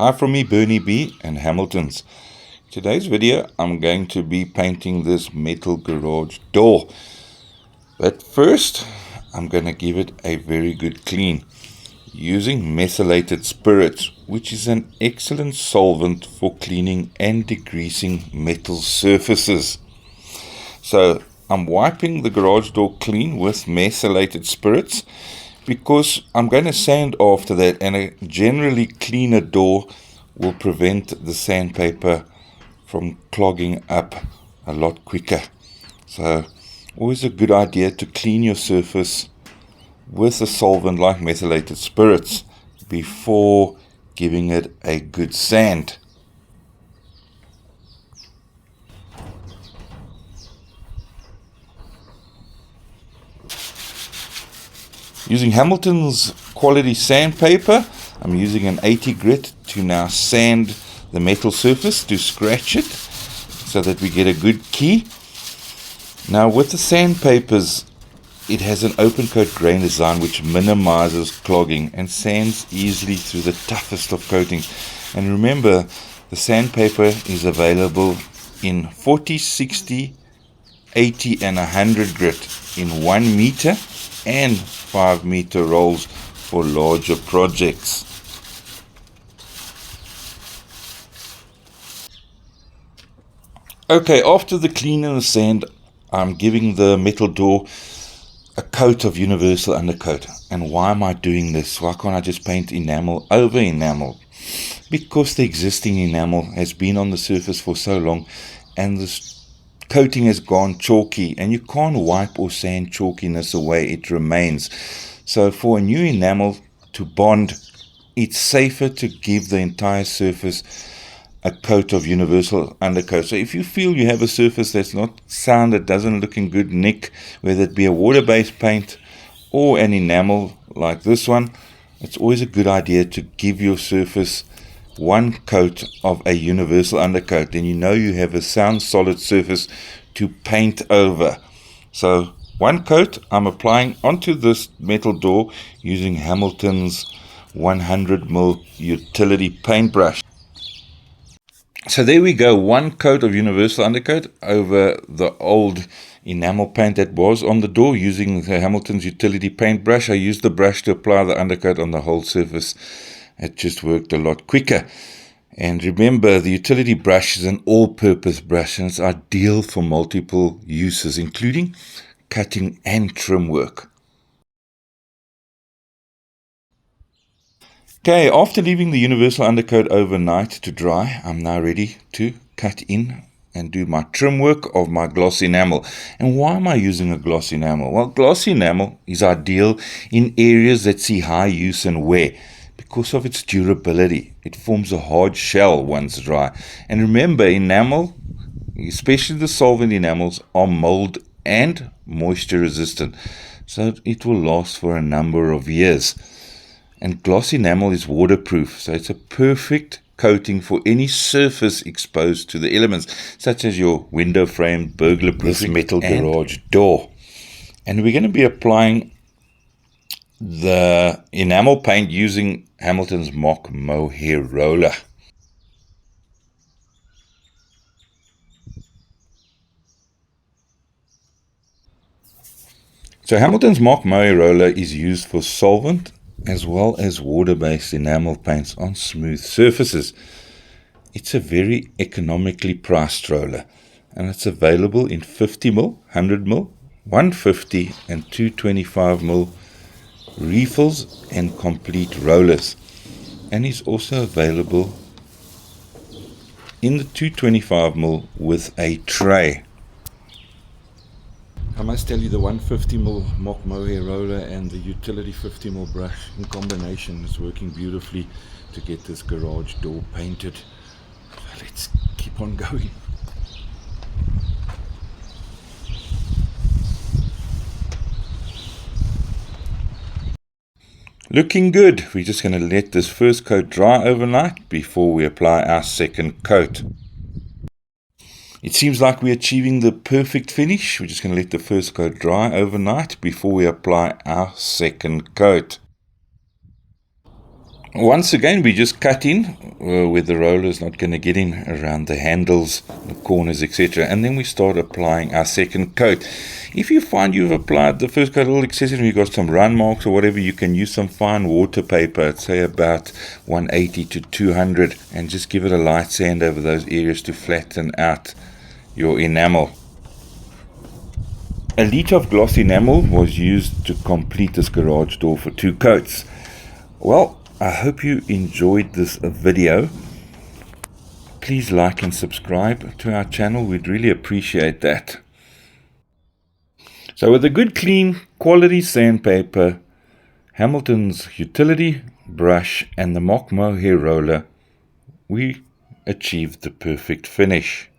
Hi from me, Bernie B and Hamilton's. Today's video I'm going to be painting this metal garage door. But first I'm going to give it a very good clean using methylated spirits, which is an excellent solvent for cleaning and degreasing metal surfaces. So I'm wiping the garage door clean with methylated spirits because I'm going to sand after that, and a generally cleaner door will prevent the sandpaper from clogging up a lot quicker. So always a good idea to clean your surface with a solvent like methylated spirits before giving it a good sand. Using Hamilton's quality sandpaper, I'm using an 80 grit to now sand the metal surface, to scratch it so that we get a good key. Now with the sandpapers, it has an open coat grain design which minimizes clogging and sands easily through the toughest of coatings. And remember, the sandpaper is available in 40, 60, 80 and 100 grit in 1 meter and 5 meter rolls for larger projects. Okay, after the clean and the sand, I'm giving the metal door a coat of universal undercoat. And why am I doing this? Why can't I just paint enamel over enamel? Because the existing enamel has been on the surface for so long and this coating has gone chalky, and you can't wipe or sand chalkiness away, it remains. So for a new enamel to bond, it's safer to give the entire surface a coat of universal undercoat. So if you feel you have a surface that's not sound, that doesn't look in good nick, whether it be a water-based paint or an enamel like this one, it's always a good idea to give your surface one coat of a universal undercoat. Then you know you have a sound, solid surface to paint over. So one coat I'm applying onto this metal door using Hamilton's 100mm utility paintbrush. So there we go, one coat of universal undercoat over the old enamel paint that was on the door using the Hamilton's utility paintbrush. I used the brush to apply the undercoat on the whole surface. It just worked a lot quicker. And remember, the utility brush is an all-purpose brush and it's ideal for multiple uses, including cutting and trim work. Okay, after leaving the universal undercoat overnight to dry, I'm now ready to cut in and do my trim work of my gloss enamel. And why am I using a gloss enamel? Well, gloss enamel is ideal in areas that see high use and wear because of its durability. It forms a hard shell once dry. And remember, enamel, especially the solvent enamels, are mold and moisture resistant, so it will last for a number of years. And gloss enamel is waterproof, so it's a perfect coating for any surface exposed to the elements, such as your window frame, burglar proof, metal garage door. And we're going to be applying the enamel paint using Hamilton's mock mohair roller. So Hamilton's mock mohair roller is used for solvent as well as water-based enamel paints on smooth surfaces. It's a very economically priced roller, and it's available in 50mm, 100mm, 150 and 225mm refills and complete rollers, and is also available in the 225mm with a tray. I must tell you, the 150mm mock mohair roller and the utility 50mm brush in combination is working beautifully to get this garage door painted. So let's keep on going. Looking good. We're just going to let this first coat dry overnight before we apply our second coat. It seems like we're achieving the perfect finish. We're just going to let the first coat dry overnight before we apply our second coat. Once again, we just cut in where the roller is not going to get in, around the handles, the corners, etc. And then we start applying our second coat. If you find you've applied the first coat a little excessive and you've got some run marks or whatever, you can use some fine water paper, say about 180 to 200, and just give it a light sand over those areas to flatten out your enamel. A litre of gloss enamel was used to complete this garage door for 2 coats. Well, I hope you enjoyed this video. Please like and subscribe to our channel. We'd really appreciate that. So with a good clean quality sandpaper, Hamilton's utility brush and the mock mohair roller, we achieved the perfect finish.